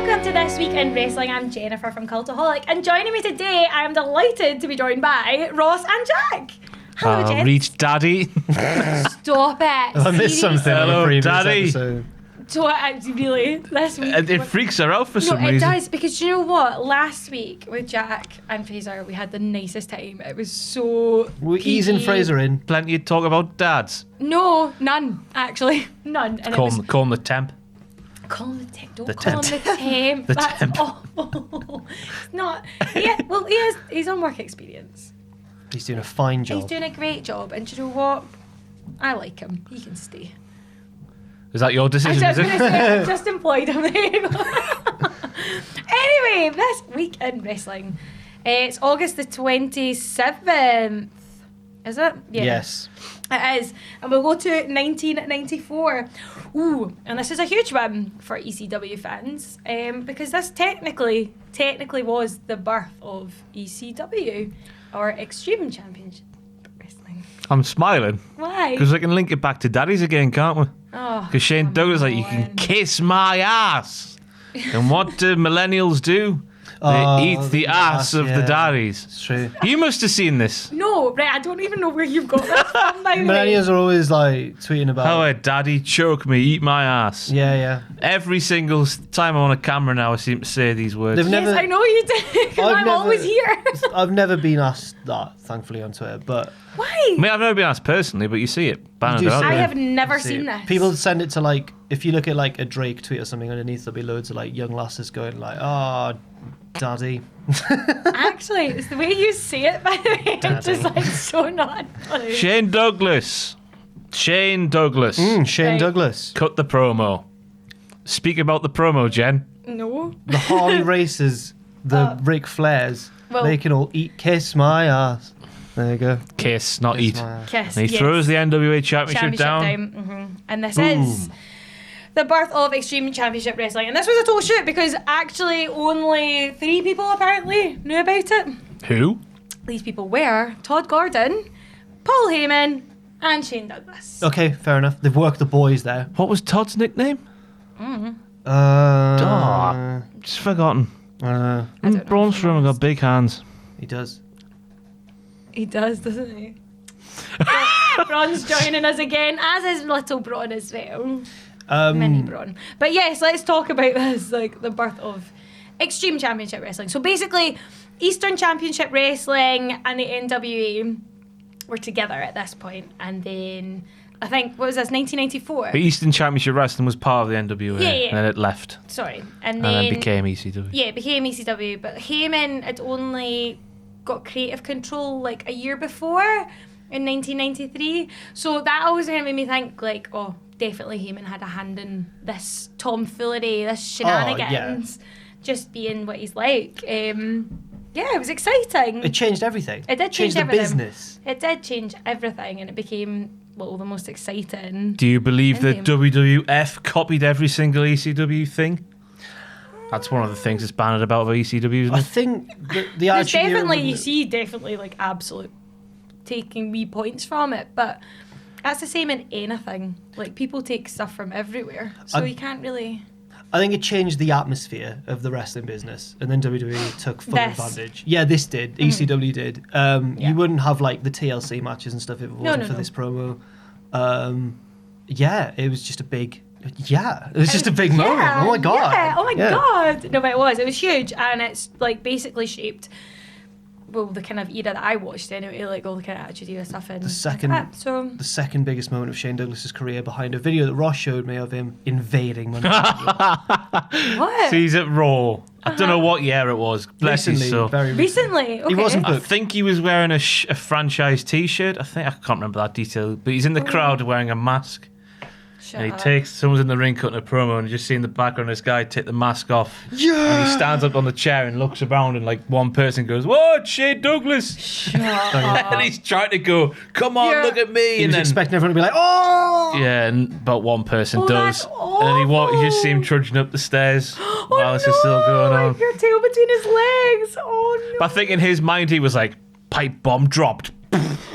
Welcome to This Week in Wrestling. I'm Jennifer from Cultaholic, and joining me today, I am delighted to be joined by Ross and Jack. Hello, Jen. Reach Daddy. Stop it. I missed something on the Hello, previous Daddy. episode. So, really, this week... It freaks her out for some No, it reason. does, because you know what? Last week with Jack and Fraser, we had the nicest time. It was so We're PG. easing Fraser in. Plenty of talk about dads. No, none, actually. None. And Call him the temp. Call him the temp. Don't The call him the temp. The That's temp. awful. It's not. He's on work experience. He's doing a fine job. He's doing a great job. And do you know what? I like him. He can stay. Is that your decision? I Is was it? going to say, I just employed him. There you go. Anyway, this week in wrestling. It's August the 27th. Is it? Yeah. Yes. It is. And we'll go to 1994. Ooh, and this is a huge one for ECW fans because this technically was the birth of ECW, or Extreme Championship Wrestling. I'm smiling Why? because I can link it back to daddies again, can't we? Oh, Because Shane Douglas like, you can kiss my ass. And what do millennials do? They eat the ass of the daddies. It's true. You must have seen this. No, right, I don't even know where you've got this from, by the way. Millennials are always like tweeting about. How a daddy choke me, eat my ass. Yeah. Every single time I'm on a camera now, I seem to say these words. They've Yes, never. I know you did, because I'm always here. I've never been asked that, thankfully, on Twitter. But Why? I mean, I've never been asked personally, but you see it. Bannered You do out see I there. have never see seen it. this. People send it to like, if you look at like a Drake tweet or something underneath, there'll be loads of like young lasses going like, "Oh, daddy." Actually, it's the way you say it, by the way. It's just like so not funny. Shane Douglas. Shane Douglas. Shane Right. Douglas. Cut the promo. Speak about the promo, Jen. No. The Harley Racers, the Ric Flairs, well- they can all kiss my ass. There you go. Kiss, not Kiss eat. my ass. Kiss. And he yes. throws the NWA Championship down. time. And this is the birth of Extreme Championship Wrestling. And this was a total shoot because actually only 3 people apparently knew about it. Who? These people were Todd Gordon, Paul Heyman, and Shane Douglas. Okay, fair enough. They've worked the boys there. What was Todd's nickname? Just forgotten. don't know. Braun Strowman got big hands. He does. He does, doesn't he? Braun's joining us again, as is little Braun as well. Mini Braun. But yes, let's talk about this, like the birth of Extreme Championship Wrestling. So basically, Eastern Championship Wrestling and the NWA were together at this point, and then I think, what was this, 1994? But Eastern Championship Wrestling was part of the NWA. Yeah. And then it left. Sorry. And then became ECW. Yeah, it became ECW, but Heyman had only got creative control like a year before in 1993. So that always kind of made me think like, oh, definitely Heyman had a hand in this tomfoolery, this shenanigans, just being what he's like. Yeah, it was exciting. It changed everything. It did change the everything. business. It did change everything, and it became, well, the most exciting. Do you believe that Endgame. WWF copied every single ECW thing? That's one of the things that's bannered about ECW, isn't I it? think the There's attitude. definitely, you see definitely like absolute taking wee points from it, but that's the same in anything. Like people take stuff from everywhere, so you can't really. I think it changed the atmosphere of the wrestling business, and then WWE took full This. advantage. Yeah, this did. ECW did. You wouldn't have like the TLC matches and stuff if it wasn't for this promo. Yeah, it was just a big. Yeah, it was just a big moment. Oh my god. Yeah, oh my Yeah. god. No, but it was. It was huge, and it's like basically shaped. Well, the kind of era that I watched anyway, like all the kind of Attitude Era stuff and The second, so the second biggest moment of Shane Douglas's career, behind a video that Ross showed me of him invading Monday Night Raw. what? He's at Raw. I don't know what year it was. Bless his Recently, soul. very Recently, okay. He wasn't I booked. think he was wearing a franchise T-shirt. I can't remember that detail, but he's in the crowd wearing a mask. Shut And he up. takes, someone's in the ring cutting a promo, and you just see in the background this guy take the mask off. Yeah. And he stands up on the chair and looks around, and like one person goes, "What, Shane Douglas?" Shut up. And he's trying to go, "Come on, You're- look at me!" He and was then expecting everyone to be like, "Oh!" yeah, and but one person Oh, does, that's and then you just see him trudging up the stairs while this is still going on. Like your tail between his legs. Oh no. But I think in his mind he was like, "Pipe bomb dropped."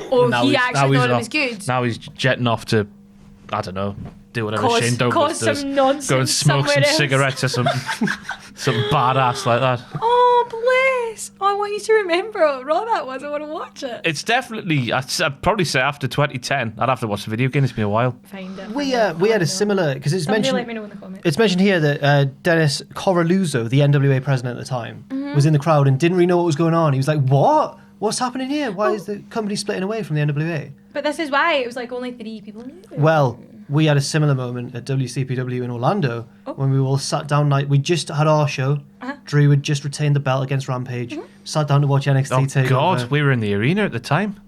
Oh, Now he he's- now actually he's thought it off- was good. Now he's jetting off to, I don't know, do whatever Shane Douglas does. Some nonsense. Go and smoke some cigarettes or something. Some badass like that. Oh, bless. Oh, I want you to remember what Raw that was. I want to watch it. It's definitely, I'd probably say after 2010. I'd have to watch the video again. It's been a while. Find it. We had a similar, because it's mentioned. Let me know in the comments. It's mentioned here that Dennis Coraluzzo, the NWA president at the time, was in the crowd and didn't really know what was going on. He was like, "What? What's happening here? Why is the company splitting away from the NWA?" But this is why it was like only 3 people knew. Well, we had a similar moment at WCPW in Orlando when we all sat down. Like, we just had our show. Drew had just retained the belt against Rampage. Sat down to watch NXT take God, over. we were in the arena at the time,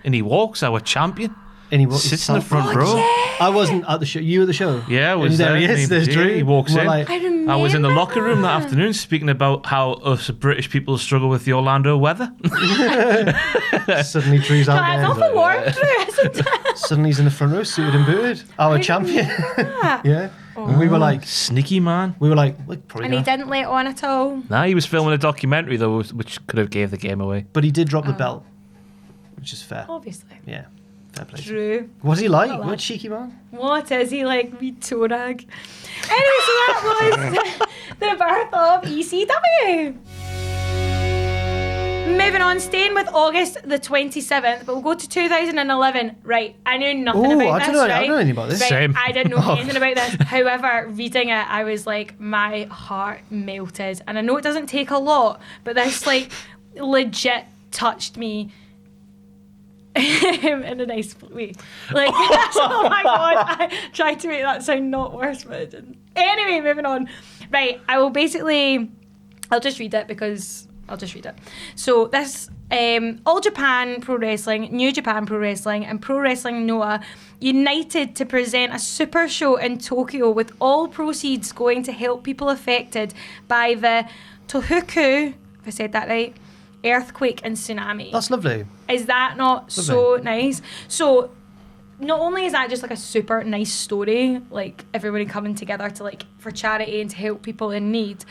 and he walks, our champion. And he sits in the front row. Yeah. I wasn't at the show. You at the show? Yeah, I was there. there. He is. There's Drew. He walks in. Like, I was in the locker room that afternoon speaking about how us British people struggle with the Orlando weather. Suddenly Drew's out It's there. awful warm, Drew, isn't it? Suddenly he's in the front row, suited and booted. Our champion. Yeah. And we were like, sneaky man. we were like, probably And he didn't let on at all. Nah, he was filming a documentary though, which could have gave the game away. But he did drop the belt, which is fair. Obviously. Yeah. Fair play. Drew. What's he like? Not What a that. cheeky man. What is he like? Me toe rag. Anyway, so that was the birth of ECW. Moving on, staying with August the 27th, but we'll go to 2011. Right, I knew nothing Oh, about I this, don't know. I right? don't know anything about this. Right, Same. I didn't know anything about this. However, reading it, I was like, my heart melted. And I know it doesn't take a lot, but this like legit touched me in a nice way. Like, oh my God, I tried to make that sound not worse, but it didn't. Anyway, moving on. Right, I'll just read it because I'll just read it. So this, All Japan Pro Wrestling, New Japan Pro Wrestling, and Pro Wrestling Noah united to present a super show in Tokyo with all proceeds going to help people affected by the Tohoku, if I said that right, earthquake and tsunami. That's lovely. Is that not so nice? So not only is that just like a super nice story, like everybody coming together to like for charity and to help people in need,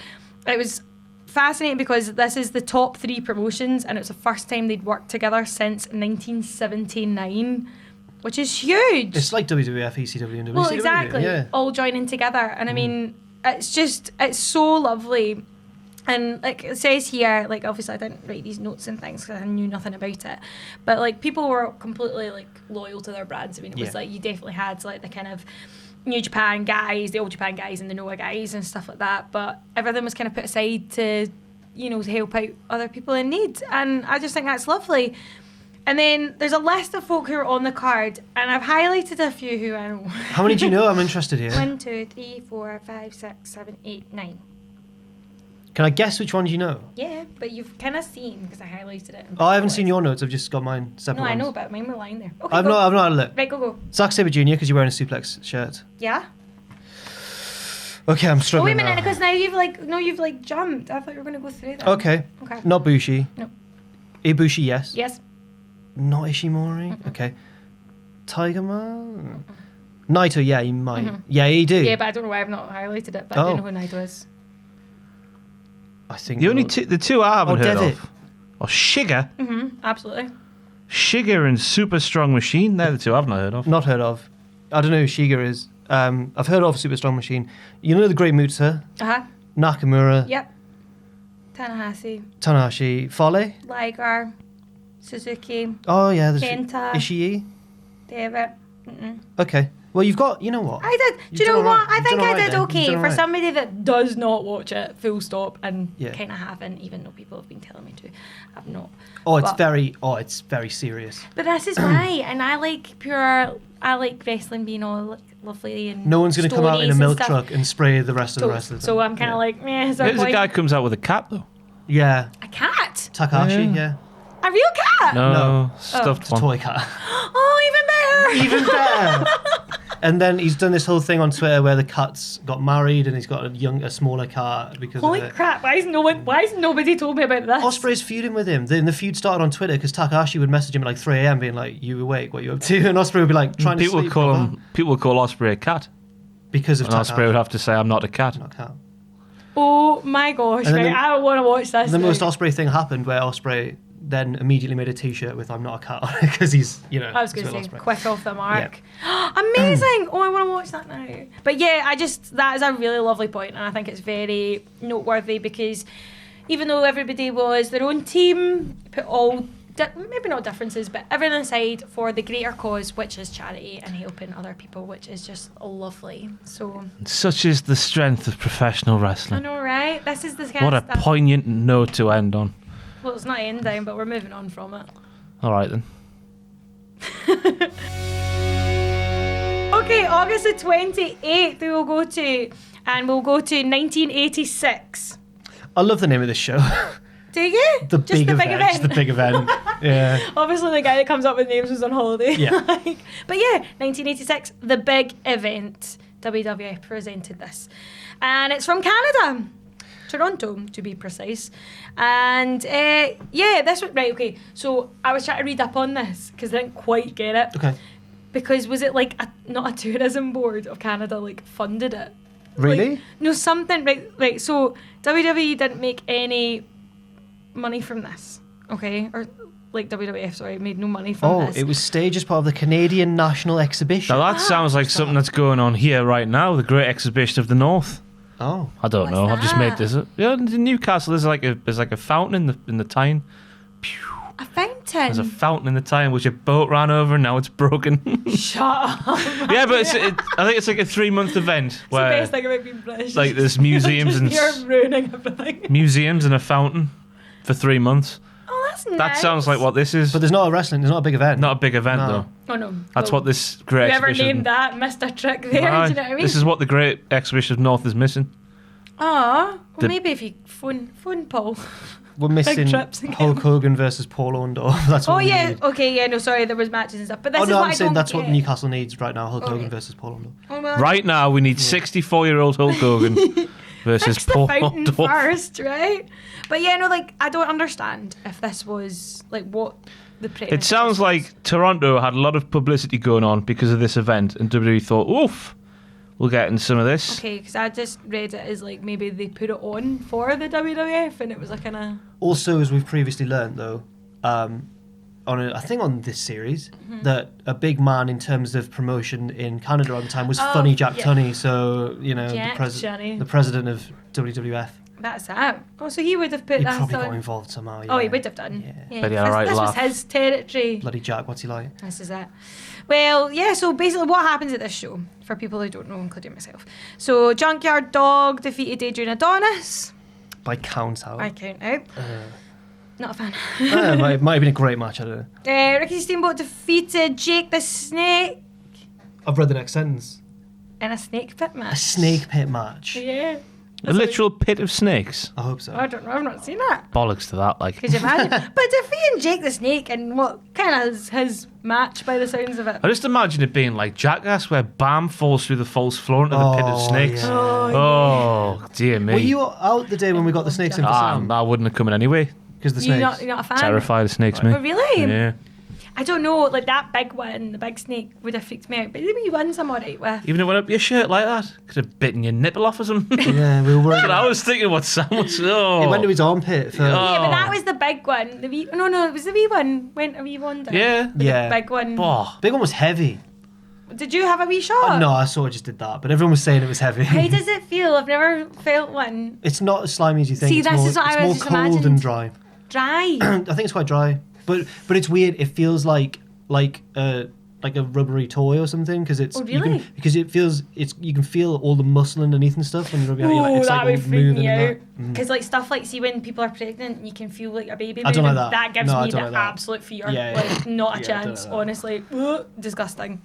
it was fascinating because this is the top 3 promotions and it was the first time they'd worked together since 1979, which is huge. It's like WWF, ECW, and WCW. Well, exactly. Yeah. All joining together. And I mean, it's so lovely. And like it says here, like obviously I didn't write these notes and things because I knew nothing about it. But like people were completely like loyal to their brands. I mean, it was like you definitely had like the kind of New Japan guys, the Old Japan guys and the Noah guys and stuff like that. But everything was kind of put aside to, you know, to help out other people in need. And I just think that's lovely. And then there's a list of folk who are on the card, and I've highlighted a few who I know. How many do you know? I'm interested here. 1, 2, 3, 4, 5, 6, 7, 8, 9. Can I guess which ones you know? Yeah, but you've kind of seen because I highlighted it. Oh, I haven't seen your notes. I've just got mine separate. No, I ones. know, but mine were lying there. Okay, I've go. not had a look. Right, go. Zack Sabre Jr. because you're wearing a suplex shirt. Yeah. Okay, I'm Oh, struggling. wait a minute, now. because now you've like jumped. I thought you were gonna go through that. Okay. Okay. Not Bushi. No. Ibushi, yes. Yes. Not Ishimori. Okay. Tiger Man. Naito, yeah, he might. Yeah, he do. Yeah, but I don't know why I've not highlighted it. But I Oh. don't know who Naito is. I think The two I haven't heard Devitt. of are Shiga. Absolutely. Shiga and Super Strong Machine. They're the two I've not heard of. Not heard of. I don't know who Shiga is. I've heard of Super Strong Machine. You know the Great Muta, Nakamura, Yep. Tanahashi, Tanahashi, Fale. Liger, Suzuki, Oh yeah, there's Kenta. Ishii. David. Okay. Well, you've got. You know what? I did. Do You've you know done what? alright. I You've think done I alright did then. okay You've done for alright. somebody that does not watch it full stop and Yeah. kind of haven't, even though people have been telling me to. I've not. Oh, it's But- it's very serious. But this is why, and I like wrestling being all like, lovely and No one's going to come out in a stories and milk stuff. truck and spray the rest of the wrestlers. So I'm kind of like, meh, is there a There's a point? guy comes out with a cat though. Yeah, A cat? Takashi. Yeah. Yeah, A real cat? No, stuffed it's a one. toy cat. Oh, even better. Even better. And then he's done this whole thing on Twitter where the cat's got married and he's got a smaller cat because Holy of it. crap! Why has nobody told me about this? Ospreay's feuding with him. The feud started on Twitter because Takahashi would message him at like 3 a.m. being like, "You awake? What are you up to?" And Ospreay would be like, "Trying People to would sleep." brother." people would call Osprey a cat, Because of and Osprey would have to say, "I'm not a cat." Not cat. Oh my gosh! And then Right, I want to watch this. The most now. Ospreay thing happened where Ospreay then immediately made a T-shirt with "I'm not a cat" on it because he's, I was going to say, quick off the mark. Yeah. Amazing! Oh, I want to watch that now. But yeah, that is a really lovely point, and I think it's very noteworthy because even though everybody was their own team, put all, maybe not differences, but everything aside for the greater cause, which is charity and helping other people, which is just lovely. So such is the strength of professional wrestling. I know, right? This is the kind What of a stuff. poignant note to end on. Well, it's not ending, but we're moving on from it. All right, then. Okay, August the 28th we will go to, and we'll go to 1986. I love the name of this show. Do you? The big event. Just the big event. Yeah. Obviously, the guy that comes up with names was on holiday. Yeah. But yeah, 1986, the big event. WWF presented this. And it's from Canada. Toronto, to be precise. And yeah, this was... Right, okay. So I was trying to read up on this because I didn't quite get it. Okay. Because was it like not a tourism board of Canada like funded it? Really? Like, no, something... Right, so WWE didn't make any money from this, okay? Or like WWF, sorry, made no money from this. Oh, it was staged as part of the Canadian National Exhibition. Now that sounds like something that's going on here right now, the Great Exhibition of the North. Oh. I don't What's know. I've just made that? this up. Yeah, in Newcastle there's like a fountain in the Tyne. A fountain? There's a fountain in the Tyne which a boat ran over and now it's broken. Shut up. Yeah, but I think it's like a 3-month event It's where the best thing about being British. like there's museums and You're ruining everything. museums and a fountain for 3 months. Oh, that's nice. That sounds like what this is. But there's not a wrestling, there's not a big event. Not a big event No. though. Oh no. That's Well, what this Great whoever Exhibition. named that missed a trick there. Aye. Do you know what I mean? This is what the Great Exhibition of North is missing. Well, The- maybe if you phone Paul. We're missing trips again. Hulk Hogan versus Paul Orndorff. That's what Oh we yeah, need. okay, yeah, no, sorry, there was matches and stuff, but this Oh is no, what I'm I saying don't that's get. what Newcastle needs right now. Hulk Okay. Hogan versus Paul Orndorff. Oh, well, Right now, we need 64-year-old Hulk Hogan versus fix the Paul fountain Orndorff. first, right? But yeah, no, like I don't understand if this was like what the premise. It sounds like Toronto had a lot of publicity going on because of this event, and WWE thought, oof, we'll get into some of this. Okay, because I just read it as like maybe they put it on for the WWF, and it was like kind of. Also, as we've previously learned, though, I think on this series, that a big man in terms of promotion in Canada at the time was Funny Jack yeah. Tunney. So Jack Tunney. the president of WWF. That's it. Oh, so he would have put He that probably on. got involved somehow. Oh, he yeah. would have done. Yeah. But yeah, right this was laugh. his territory. Bloody Jack, what's he like? This is it. Well, yeah, so basically what happens at this show, for people who don't know, including myself. So Junkyard Dog defeated Adrian Adonis. By count out. I count out. Not a fan. It might have been a great match, I don't know. Ricky Steamboat defeated Jake the Snake I've read the next sentence. in a snake pit match. A snake pit match. Yeah. A literal pit of snakes. I hope so. I don't know, I've not seen that. Bollocks to that, like. Could you imagine? But defeating Jake the Snake and what kind of is his match by the sounds of it. I just imagine it being like Jackass, where Bam falls through the false floor into the pit of Oh, snakes. yeah. Oh, dear me. Were you out the day when we got the snakes in for Sam? I wouldn't have come in anyway. Because the You're snakes. not a fan? Terrified of snakes, me. Oh, really? Yeah. I don't know, like that big one, the big snake would have freaked me out. But the wee ones I'm alright with. Even if it went up your shirt like that, could have bitten your nipple off or something. Yeah, we were worried. But I was thinking what Sam was. Oh. It went to his armpit. For, Oh. Yeah, but that was the big one. The wee, no, it was the wee one. Went a wee one down. Yeah. Yeah. The big one. Oh. Big one was heavy. Did you have a wee shot? No, I sort of just did that, but everyone was saying it was heavy. How does it feel? I've never felt one. It's not as slimy as you think. See, it's this more, is what I it's was more just cold imagined. and dry. Dry. I think it's quite dry, but it's weird. It feels like a rubbery toy or something because it's Oh, really? because it feels you can feel all the muscle underneath and stuff when you're rubbing it. Oh, It's that like would freak moving me and out. that. Mm. Because like stuff like, see when people are pregnant, you can feel like a baby I don't moving. like that. That gives No, I me don't the like that. absolute fear. Yeah, like not a Yeah, I don't chance. like that. Honestly, disgusting.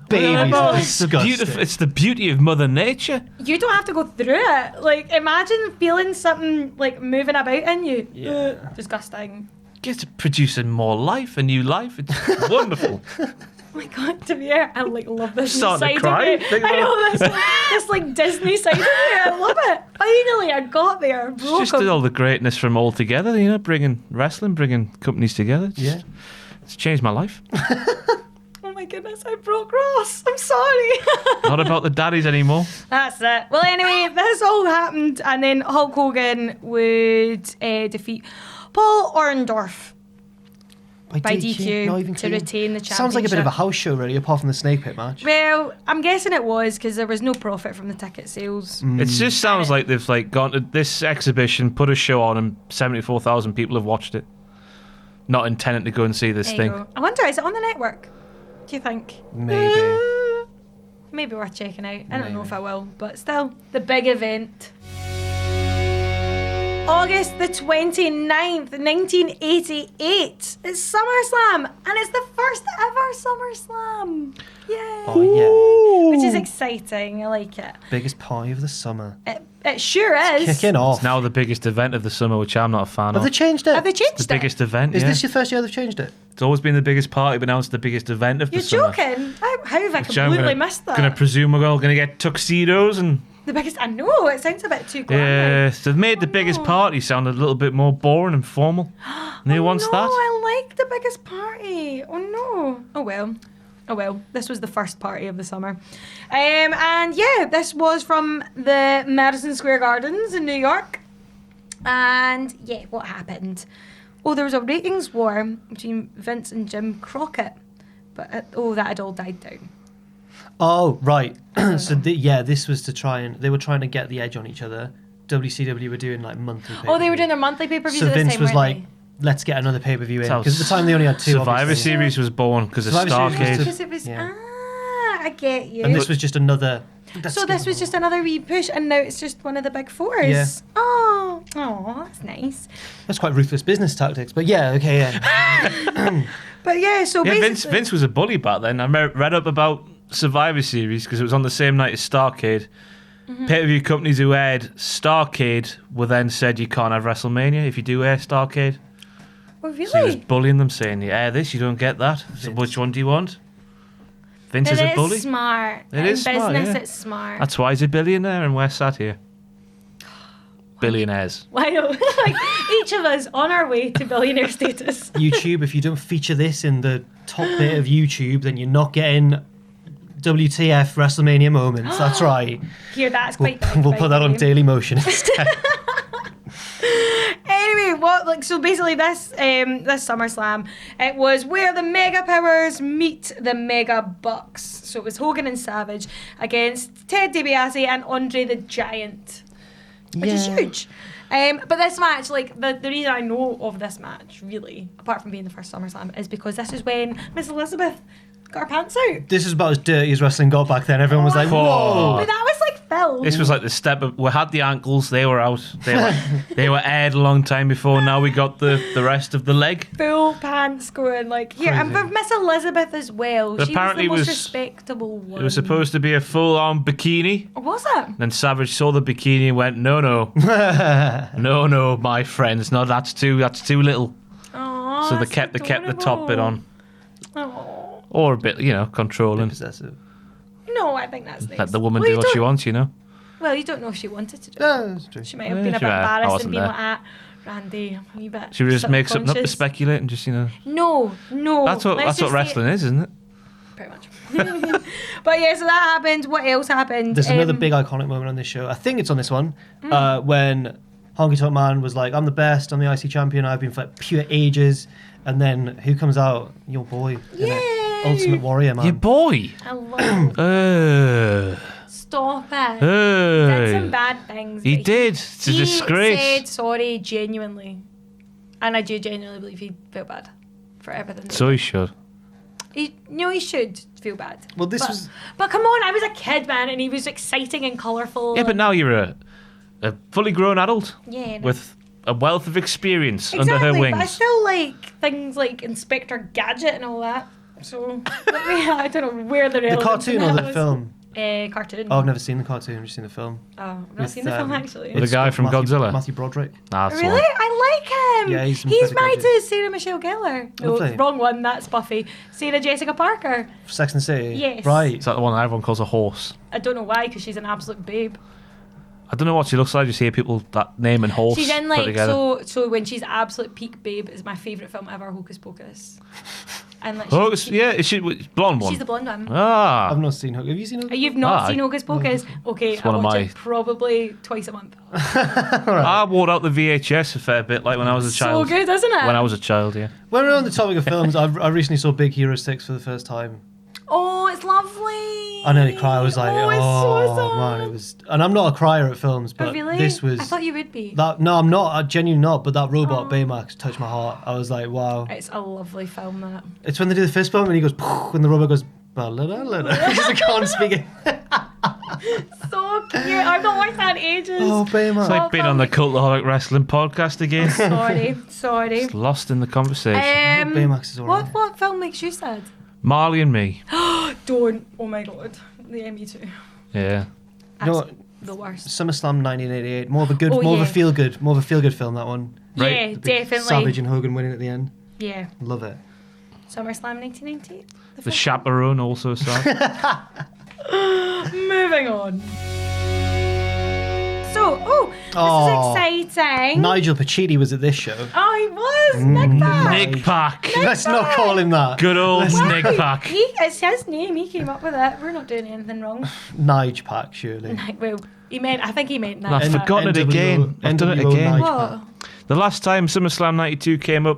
Babies are It's the, disgusting. it's the beauty of Mother Nature. You don't have to go through it. Like imagine feeling something like moving about in you. Yeah. Disgusting. Get to producing more life, a new life. It's wonderful. Oh my god, to be fair, I like love this Starting to side cry. of me. I know this like Disney side of me. I love it. Finally, I got there. It's Broke just 'em. all the greatness from all together, bringing wrestling, bringing companies together. Yeah. It's changed my life. Oh my goodness, I broke Ross. I'm sorry. Not about the daddies anymore. That's it. Well, anyway, this all happened, and then Hulk Hogan would defeat Paul Orndorff by DQ not even to clean. retain the championship. Sounds like a bit of a house show, really, apart from the snake pit match. Well, I'm guessing it was because there was no profit from the ticket sales. It just sounds like they've like gone to this exhibition, put a show on, and 74,000 people have watched it. Not intending to go and see this There thing. you go. I wonder, is it on the network? Do you think? Maybe. Maybe worth checking out. I don't know if I will, but still, the big event. August the 29th, 1988. It's SummerSlam, and it's the first ever SummerSlam. Yay! Oh, yeah. Which is exciting. I like it. Biggest party of the summer. It sure is. Kicking off. It's now the biggest event of the summer, which I'm not a fan Have of. they changed it? Have they changed The it? biggest event, Is yeah. this your first year they've changed it? It's always been the biggest party, but now it's the biggest event of You're the summer. joking? How have I Which I'm completely missed that? Gonna presume we're all gonna get tuxedos and The biggest. I know, it sounds a bit too glamorous. yes, they've made the biggest no. party sound a little bit more boring and formal. And who wants no, that? I like the biggest party. Oh no. Oh well. Oh well. This was the first party of the summer. And yeah, this was from the Madison Square Gardens in New York. And yeah, what happened? Oh, there was a ratings war between Vince and Jim Crockett. But that had all died down. Oh, right. So, this was to try and... They were trying to get the edge on each other. WCW were doing, like, monthly pay-per-view. Oh, they were doing their monthly pay-per-views So at this Vince time, was weren't like, they? let's get another pay-per-view in. That's how Because at the time they only had two, Survivor obviously. Series was born because of Survivor Series was Starcade. to- Because it was... Yeah. I get you. And this was just another... So this was just another wee push, and now it's just one of the big fours. Yeah. Oh, that's nice. That's quite ruthless business tactics. But yeah, okay, yeah. But yeah, so Yeah, basically, Vince was a bully back then. I read up about Survivor Series because it was on the same night as Starcade. Pay-per-view companies who aired Starcade were then said you can't have WrestleMania if you do air Starcade. Oh, really? So he was bullying them, saying you air this, you don't get that. So which one do you want? Vince is a bully. It's smart. It is In smart, business, yeah. it's smart. That's why he's a billionaire and we're sat here. Billionaires. Why don't like each of us on our way to billionaire status? YouTube, if you don't feature this in the top bit of YouTube, then you're not getting WTF WrestleMania moments. That's right. Here, that's quite big. We'll by put that the on way. Daily Motion instead. Anyway, so basically this SummerSlam, it was where the Mega Powers meet the Mega Bucks. So it was Hogan and Savage against Ted DiBiase and Andre the Giant, which is huge. But this match, like the reason I know of this match, really, apart from being the first SummerSlam, is because this is when Miss Elizabeth got her pants out. This is about as dirty as wrestling got back then. Everyone was like, whoa. But that was like film. This was like the step of, we had the ankles, they were out. They were aired a long time before, now we got the rest of the leg. full pants going like here, and Crazy. for Miss Elizabeth as well. But She apparently was the most it was- respectable one. It was supposed to be a full-on bikini. Or was it? Then Savage saw the bikini and went, no, no, my friends, no, that's too little. Aww, So they kept the top bit on, Oh or a bit, controlling. Possessive. no, I think that's nice. Let the woman Well, do you what she don't- wants, Well, you don't know if she wanted to do it. Yeah, that's true. She might have Yeah, been a she bit might have. I embarrassed and wasn't been there. like, ah, Randy, a wee bit. She would just make something up to subconscious. speculate and just, No. That's what Let's just say- wrestling is, isn't it? Pretty much. But yeah, so that happened. What else happened? There's another big iconic moment on this show. I think it's on this one. When Honky Tonk Man was like, I'm the best, I'm the IC champion, I've been for like pure ages. And then who comes out? Your boy. innit? Yay! Ultimate Warrior, man. Your boy. I love it. Uh, Stop it. He did some hey. bad things. He but did. It's a he disgrace. said sorry genuinely. And I do genuinely believe he felt bad for everything. So he should. He should feel bad. Well, this but, was- But come on, I was a kid, man, and he was exciting and colourful. Yeah, but now you're a fully grown adult Yeah, no. with a wealth of experience exactly, under her but I wings. still like things like Inspector Gadget and all that. So I don't know where the The relevance cartoon in or that the was. film? Cartoon. Oh, I've never seen the cartoon, I've just seen the film. Oh, I've not With, seen the film actually. The it's guy got from Godzilla? Matthew Broderick. Nah, that's the Really? one. I like him. Yeah, he's he's pretty married gorgeous. to Sarah Michelle Gellar. No, Lovely. wrong one. That's Buffy. Sarah Jessica Parker. Sex and the City. Yes. Right. Is that the one that everyone calls a horse? I don't know why, because she's an absolute babe. I don't know what she looks like. You hear people that name and horse She's in put like together. so when she's absolute peak babe is my favourite film ever, Hocus Pocus. And like, Is she blonde one? she's the blonde one. I've not seen Hocus. Have you seen Hocus? You've not seen Hocus Pocus? Okay, I watch it probably twice a month. I wore out the VHS a fair bit, like when I was a child. So good, isn't it? When I was a child, yeah. When we're on the topic of films, I recently saw Big Hero 6 for the first time. Oh, it's lovely. I nearly cried. I was like, it's so sad. man, it was. And I'm not a crier at films, but really? this was. I thought you would be. No, I'm not. I'm genuinely not. But that robot Baymax touched my heart. I was like, wow. It's a lovely film, that. It's when they do the fist bump and he goes, and the robot goes, I can't speak it. So cute. I've not watched that in ages. Oh, Baymax. It's like being on the Cultaholic Wrestling podcast again. Sorry. It's lost in the conversation. Baymax is alright. What film makes you sad? Marley and Me. Don't. Oh my god. Yeah, me too. Yeah. That's the worst. SummerSlam 1988. More of a feel good film. That one. Right. Yeah, definitely. Savage and Hogan winning at the end. Yeah. Love it. SummerSlam 1998. The Chaperone also sad. Moving on. So, this is exciting. Nigel Pacini was at this show. Oh, he was. Nick Pack. Nick Pack. Let's not call him that. Good old Nick Pack. It's his name. He came up with it. We're not doing anything wrong. Nige Pack, surely. Well, I think he meant I've Nick Pack. forgotten it again. I've done it again. What? The last time SummerSlam 92 came up,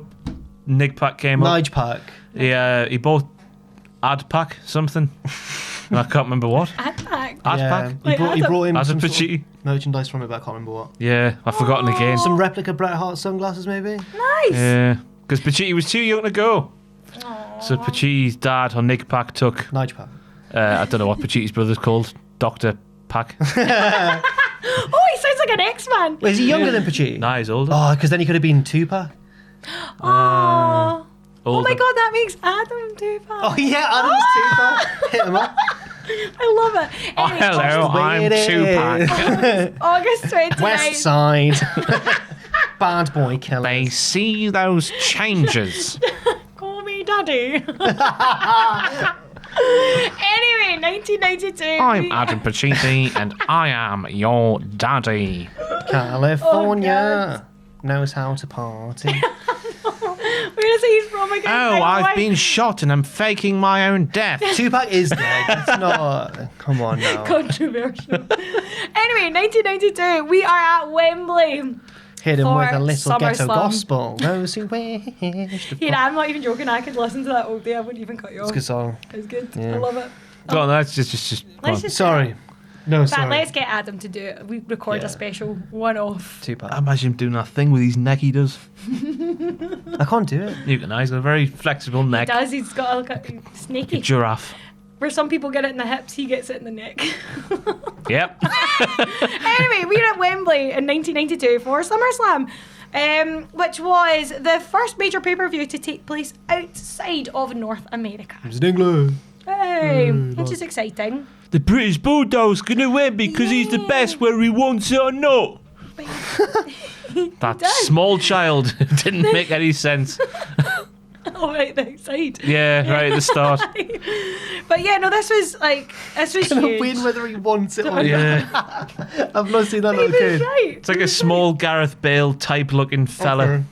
Nick Pack came up. Nige Pack. Yeah, he bought Ad Pack something. And I can't remember what. Ad Pack. Ad Pack. He brought him As a some sort Pacini. of merchandise from it, but I can't remember what. Yeah, I've forgotten again. Some replica Bret Hart sunglasses, maybe? Nice. Yeah, because Pacini was too young to go. Aww. So Pacini's dad, or Nick Pack, took... Nige Pack. I don't know what Pacini's brother's called. Dr. Pack. Oh, he sounds like an X-Man. Wait, is he younger than Pacini? Nah, he's older. Oh, because then he could have been Tupac. Oh. Oh my Older. god, that makes Adam Tupac. Oh, yeah, Adam's Tupac. Hit him up. I love it. Oh, Anyway, hello, I'm Tupac. August 29th. West Side. Bad boy killer. They see those changes. Call me daddy. Anyway, 1992. I'm Adam Pacini, and I am your daddy. California knows how to party. We're going to say he's from again. Oh, I've been shot and I'm faking my own death. Tupac is dead. That's not... Come on now. Controversial. Anyway, 1992. We are at Wembley. Hit him for with a little ghetto SummerSlam. gospel. Those who wish to... Yeah, I'm not even joking. I could listen to that all day. I wouldn't even cut you off. It's a good song. It's good. Yeah. I love it. Go on, that's just go Let's on. just Sorry. No, But sorry. let's get Adam to do it. We record Yeah. a special one-off. Tupac. I imagine him doing that thing with his neck he does. I can't do it. You can know, he's got a very flexible neck. He does. He's got a snaky. A giraffe. Where some people get it in the hips, he gets it in the neck. Yep. Anyway, we're at Wembley in 1992 for SummerSlam, which was the first major pay-per-view to take place outside of North America. It was in England. Hey, which is exciting. The British Bulldog's gonna win because he's the best, whether he wants it or not. That does. small child didn't make any sense. Oh, right, the outside. Yeah, right at the start. But yeah, no, this was Gonna huge. win whether he wants it or not. Yeah. I've not seen that He little was kid. right. It's like a small Gareth Bale type looking fella. Okay.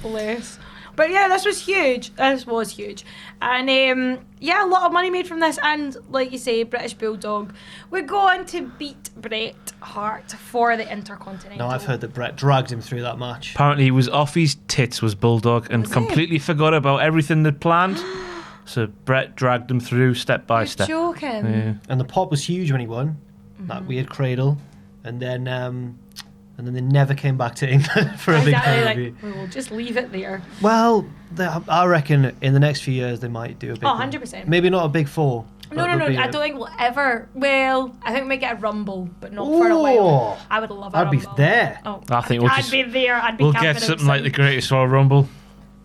Bless. But yeah, this was huge. This was huge. And yeah, a lot of money made from this. And like you say, British Bulldog, we're going to beat Bret Hart for the Intercontinental. No, I've heard that Brett dragged him through that match. Apparently he was off his tits, was Bulldog, and Was he? completely forgot about everything they'd planned. So Brett dragged him through step by You're step. joking. Yeah. And the pop was huge when he won. That weird cradle. And then they never came back to England for a big Exactly, pay-per-view. like, we'll just leave it there. Well, I reckon in the next few years they might do a big Oh, one. 100%. Maybe not a big four. No, but no, no. there'll be I a- don't think we'll ever. Well, I think we might get a Rumble, but not for a while. Ooh. I would love a I'd be Rumble. there. Oh, I think we'll I'd just- be there. I'd be We'll camping get something like the outside. Greatest Royal Rumble.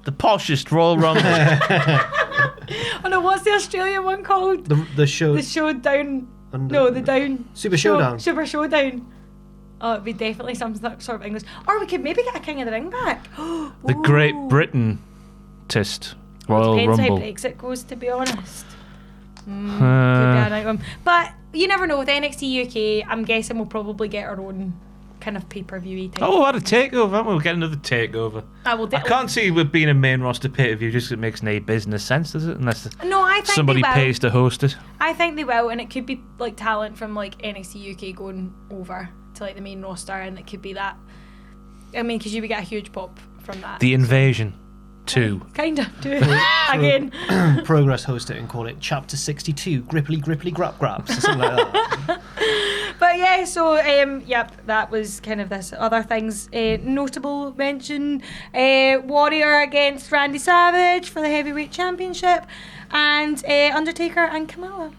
The poshest Royal Rumble. Oh no, what's the Australian one called? The show. The Showdown. Under- No, the Down. Super Showdown. Super Showdown. Oh, it'd be definitely some sort of English. Or we could maybe get a King of the Ring back. The Great Britain test Royal Depends Rumble. how Brexit goes, to be honest. Could be a night one. But you never know. With NXT UK, I'm guessing we'll probably get our own kind of pay-per-view-y type. Oh, we had a takeover, haven't we? We'll get another takeover. I can't see it being a main roster pay-per-view just 'cause it makes no business sense, does it? Unless I think somebody pays to host it. I think they will, and it could be like talent from like NXT UK going over to like the main roster, and it could be that. I mean, because you would get a huge pop from that. The Invasion 2. Kind of, do it again. Progress host it and call it Chapter 62, Gripply Grap Graps, or something like that. But yeah, so that was kind of this other things. Notable mention: Warrior against Randy Savage for the heavyweight championship, and Undertaker and Kamala.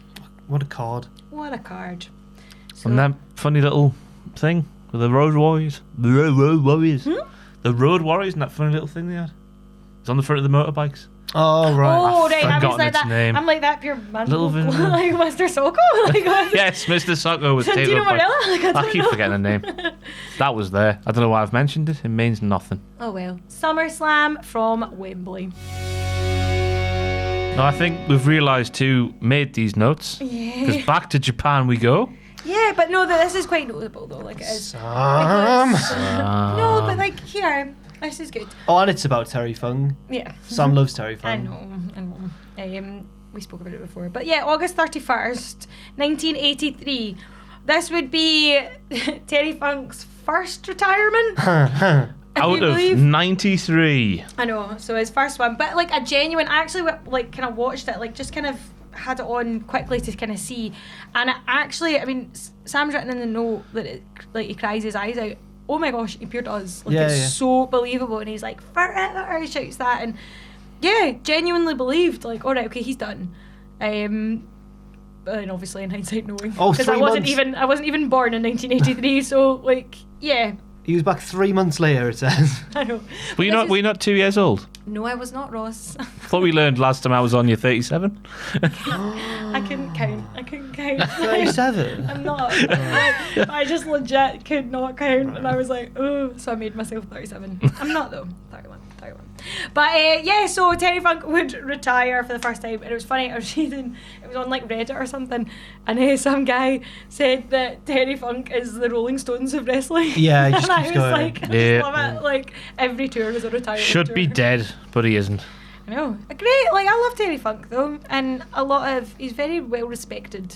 What a card! What a card! So, And that funny little thing with the Road Warriors. The Road Warriors. The Road Warriors and that funny little thing they had. It's on the front of the motorbikes. Oh right. Oh right, I was forgotten like its that. name. I'm like that pure man. Little bit, like Mr. Socko. Like, Yes, Mr. Socko was Santino tabled by... Marella. Like, I keep forgetting the name. That was there. I don't know why I've mentioned it. It means nothing. Oh well. SummerSlam from Wembley. No, I think we've realised who made these notes. Yeah. Because back to Japan we go. Yeah, but no, this is quite notable though. Like it is. No, but like here, this is good. Oh, and it's about Terry Funk. Yeah. Sam loves Terry Funk. I know. We spoke about it before, but yeah, August 31st, 1983. This would be Terry Funk's first retirement. Out of 93. I know, so his first one, but like a genuine. I actually like kind of watched it, like just kind of had it on quickly to kind of see, and it actually, I mean, Sam's written in the note that like he cries his eyes out. Oh my gosh, he pure does. Like it's so believable, and he's like forever, he shouts that, and yeah, genuinely believed. Like, all right, okay, he's done. And obviously in hindsight, knowing because I wasn't even born in 1983, so like yeah. He was back 3 months later, it says. I know. Were you not 2 years old? No, I was not, Ross. Thought we learned last time I was on, you're 37. I couldn't count. 37? I'm not. I just legit could not count, and I was like, oh, so I made myself 37. I'm not though. 31. But yeah, so Terry Funk would retire for the first time, and it was funny. I was reading, it was on like Reddit or something, and some guy said that Terry Funk is the Rolling Stones of wrestling. Yeah, he just and keeps I was going. like, I just love it. Like every tour was a retirement. Should tour. be dead, but he isn't. I know. Great. Like I love Terry Funk though, and he's very well respected.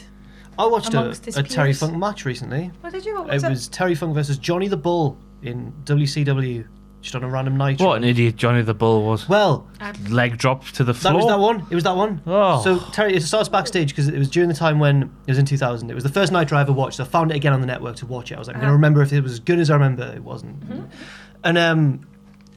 I watched a his Terry peers. Funk match recently. What did you? What It was Terry Funk versus Johnny the Bull in WCW, just on a random night. What an idiot Johnny the Bull was. Well, Leg dropped to the floor. that was that one. It was that one. Oh. So Terry, it starts backstage because it was during the time when it was in 2000. It was the first Nitro I ever watched. So I found it again on the network to watch it. I was like, I'm gonna remember if it was as good as I remember. It wasn't. And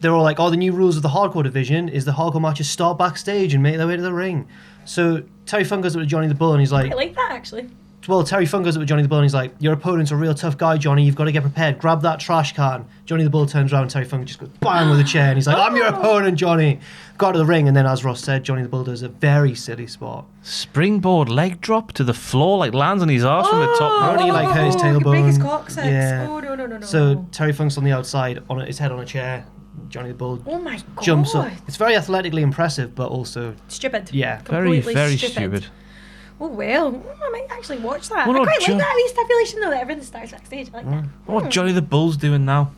they were all like, "Oh, the new rules of the hardcore division is the hardcore matches start backstage and make their way to the ring." So Terry Funk goes up to Johnny the Bull and he's like, I like that actually. well, Terry Funk goes up with Johnny the Bull and he's like, your opponent's a real tough guy, Johnny. You've got to get prepared. Grab that trash can. Johnny the Bull turns around and Terry Funk just goes bang with a chair. And he's like, I'm your opponent, Johnny. Got to the ring. And then, as Ross said, Johnny the Bull does a very silly spot. Springboard leg drop to the floor, like lands on his arse from the top. Only like hurt his he could tailbone. break his coccyx. Yeah. Oh, no. So Terry Funk's on the outside, on his head on a chair. Johnny the Bull Oh my god. jumps up. It's very athletically impressive, but also... Stupid. Yeah. Very, Completely very stupid. Oh well, I might actually watch that. Well, I no, quite Jo- like that wee stipulation though, that everything starts backstage. I like that. What Johnny the Bull's doing now?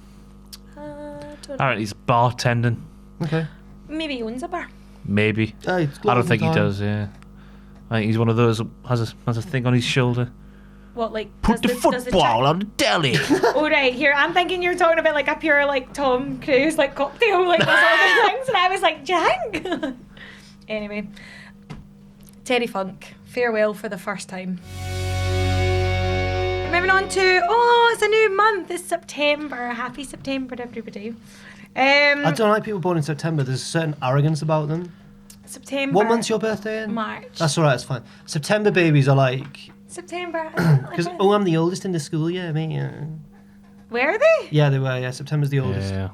Don't know. Apparently he's bartending. Okay. Maybe he owns a bar. Maybe. I I don't think he does, yeah. I think he's one of those that has a thing on his shoulder. What, like Put the does football on the deli. Oh right, here I'm thinking you're talking about like a pure like Tom Cruise like cocktail like those other things, and I was like, Jang. Anyway, Terry Funk, farewell for the first time. Moving on to it's a new month. It's September. Happy September, everybody. I don't like people born in September. There's a certain arrogance about them. September. What month's your birthday in? March. That's alright, that's fine. September babies are like... September. Because, I'm the oldest in the school, yeah, me. Where are they? Yeah, they were, yeah. September's the oldest. Yeah.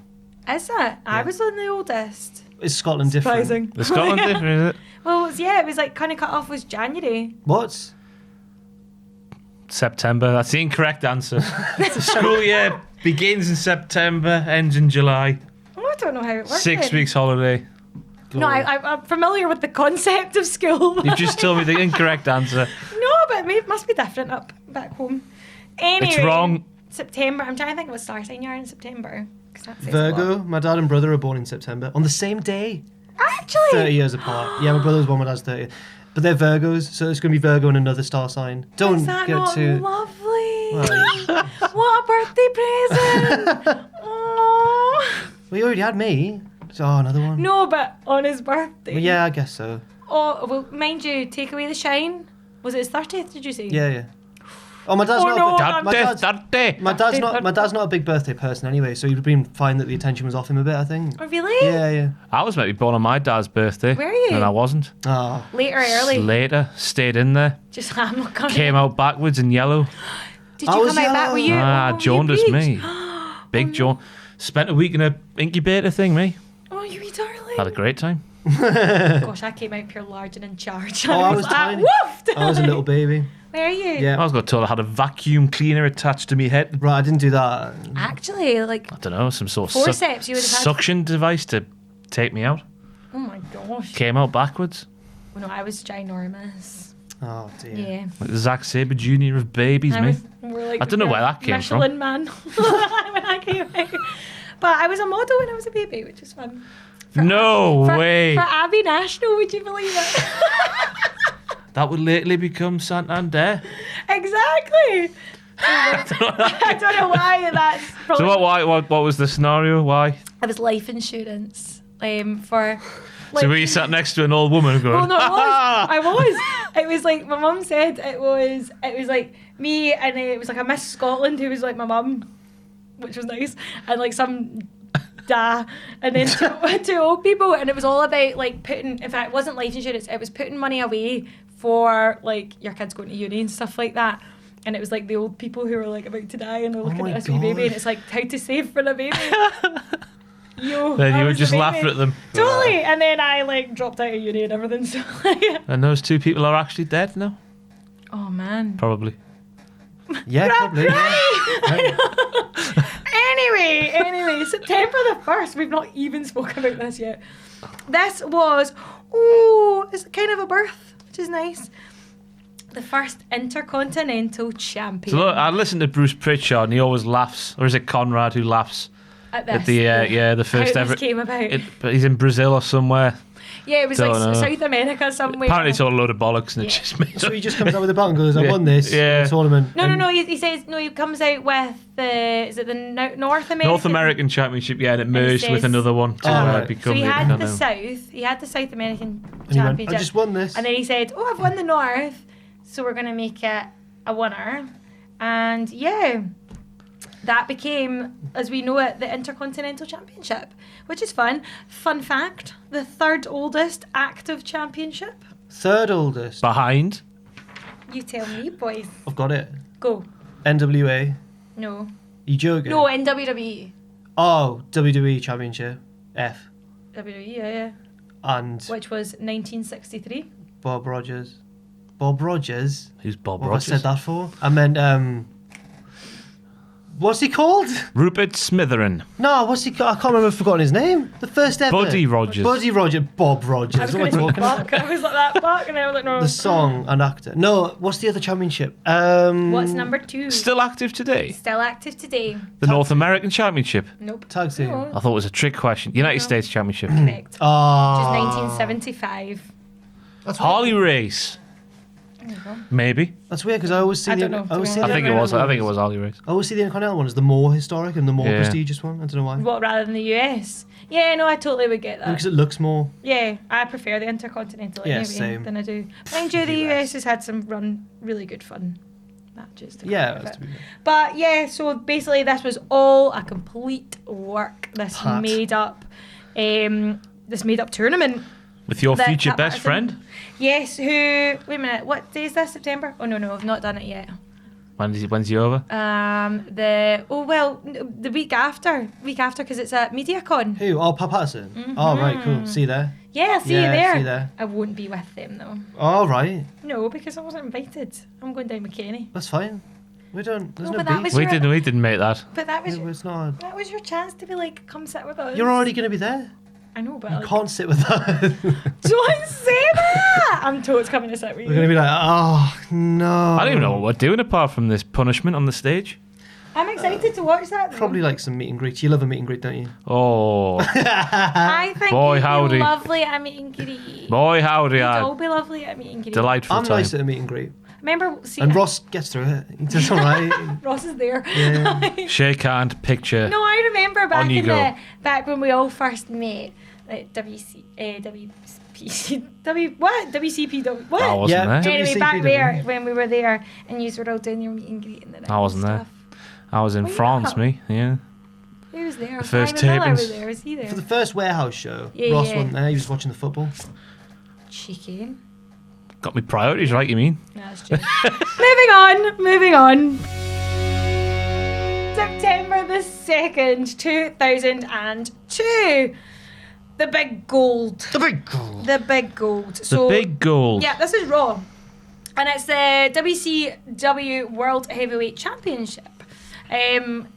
Is it? I was on the oldest. Is Scotland different? Surprising. The Scotland different, is it? Well, it was like kind of cut off was January. What? September. That's the incorrect answer. The school year begins in September, ends in July. Oh, I don't know how it works. 6 then. weeks holiday. No, I'm familiar with the concept of school. You've just told me the incorrect answer. No, but it must be different up back home. Anyway. It's wrong. September. I'm trying to think what star sign you are in September. 'Cause that says a Virgo. lot. My dad and brother are born in September on the same day. Actually. 30 years apart. Yeah, my brother's born, my dad's 30. But they're Virgos, so it's going to be Virgo and another star sign. Don't Is that get not too. lovely? Well, What a birthday present! Oh. well, you already had me. So another one. No, but on his birthday. Well, yeah, I guess so. Oh, well, mind you, take away the shine. Was it his 30th? Did you say? Yeah. Oh, my dad's Oh, not. no, my dad's, Daddy. my dad's not a big birthday person anyway, so you'd been fine that the attention was off him a bit. I think. Oh, really? Yeah. I was maybe born on my dad's birthday. Were you? And I wasn't. Oh. Late or early? Later, stayed in there. Just I'm not coming. Came out backwards in yellow. Did I you was come out back? Were you? Ah, oh, jaundiced you me. Big jaw. Spent a week in a incubator thing, me. Oh, you wee darling. Had a great time. Gosh, I came out pure large and in charge. Oh, I was tiny. Woof! I was a little baby. Where are you? Yeah. I was got told I had a vacuum cleaner attached to me head. Right, I didn't do that. Actually, like, I don't know, some sort of forceps you would have had. suction device to take me out. Oh my gosh. Came out backwards. Oh, no, I was ginormous. Oh dear. Yeah. Like the Zack Sabre Jr. of babies, me. We're like I don't know where that came from. Michelin man when I came out. But I was a model when I was a baby, which is fun. No way. For Abbey National, would you believe it? That would lately become Santander. Exactly. I don't know why that's probably... So what was the scenario? Why? It was life insurance for... Like, So were you sat next to an old woman going, oh no, I was. It was like my mum said it was like me and it was like a Miss Scotland who was like my mum, which was nice, and like some and then two old people, and it was all about like putting, in fact it wasn't life insurance, it was putting money away for like your kids going to uni and stuff like that. And it was like the old people who were like about to die and they're looking at this wee baby, and it's like how to save for the baby. Yo, then you I were was just the baby. laughing at them. Totally. And then I like dropped out of uni and everything. So And those two people are actually dead now? oh man. Probably. Yeah, probably. Yeah. Anyway, September the 1st. We've not even spoken about this yet. This was, it's kind of a birth, which is nice. The first Intercontinental Champion. So look, I listen to Bruce Pritchard and he always laughs. Or is it Conrad who laughs? At this. At the first how ever. this came about. But he's in Brazil or somewhere. Yeah, it was Don't like know. South America somewhere. Apparently it's all a load of bollocks and Yeah. it's just made So up. he just comes out with a belt and goes, I won this tournament. No. And He says no. He comes out with is it the North American? North American Championship, yeah, and it merged with says- another one to right. become So he the had the Intercontinental. South. He had the South American he went, Championship. I just won this. And then he said, I've won the North, so we're going to make it a winner. And yeah, that became, as we know it, the Intercontinental Championship, which is fun. Fun fact, the third oldest active championship. Third oldest. Behind. You tell me, boys. I've got it. Go. NWA. No. You joking? No, in WWE. Oh, WWE Championship. F. WWE, yeah. And Which was 1963. Bob Rogers. Bob Rogers? Who's Bob What Rogers? have I said that for? I meant, what's he called? Rupert Smitherin. No, what's he called? I can't remember. I've forgotten his name. The first ever. Buddy Rogers. Buddy Rogers. Bob Rogers. I was What going am I to say talking about? Buck. I was like that, Buck, and I was like, no. The song and actor. No, what's the other championship? What's number 2? Still active today? Still active today. The North American Championship. Nope. Tag team. No. I thought it was a trick question. United States Championship. Correct. Oh. Which is 1975. That's Harley race. There you go. Maybe. That's weird because I always see I the. don't know, to I always be see I the think it was. I think it was Harley race. I always see the Intercontinental one as the more historic and the more Yeah. prestigious one. I don't know why. What, rather than the US? Yeah, no, I totally would get that. Because it looks more. Yeah, I prefer the Intercontinental Yeah, anyway same. than I do. Mind you, the US has had some really good fun matches. To Yeah, come out that's of to it. be fair. But yeah, so basically this was all a complete work. This Pat. made up tournament. With your that future Pat best Patterson- friend? Yes, who... Wait a minute, what day is this, September? Oh, no, I've not done it yet. When's he over? The week after, because it's at MediaCon. Who? Oh, Pat Patterson. Oh, right, cool. See you there. Yeah, I'll see you Yeah, there. see you there. I won't be with them though. All right. No, because I wasn't invited. I'm going down with Kenny. That's fine. We don't. There's No, no, but that beef. was- We didn't make that. But that was It's not. that was your chance to be like, come sit with us. You're already going to be there. I know, but You like, can't sit with us. don't say that. I'm totes coming to sit with We're going to you. be like, oh, no. I don't even know what we're doing apart from this punishment on the stage. I'm excited to watch that. Though. Probably like some meet and greets. You love a meet and greet, don't you? Oh, I think Boy, you'd howdy. be lovely at meet and greet. boy, howdy, You'd all be lovely at meet and greet. delightful I'm time. nice at a meet and greet. Remember, And Ross gets through it. He does all right. Ross is there. Yeah. Shake hand, picture. No, I remember back On you go. back when we all first met at WCPW. What? I wasn't Yeah. there. Anyway, back WCPW. there when we were there and you were all doing your meet and greet and I wasn't there. I was in Were you France, not? me. Yeah. Who was there? The first Simon Miller tapings. was there. Was he there? For the first warehouse show, Yeah, Ross yeah. wasn't there. He was watching the football. Cheeky. Got me priorities right, you mean? No, that's true. Moving on. September the 2nd, 2002. The big gold. The big goal. The big gold. The big goal. Yeah, this is Raw. And it's the WCW World Heavyweight Championship,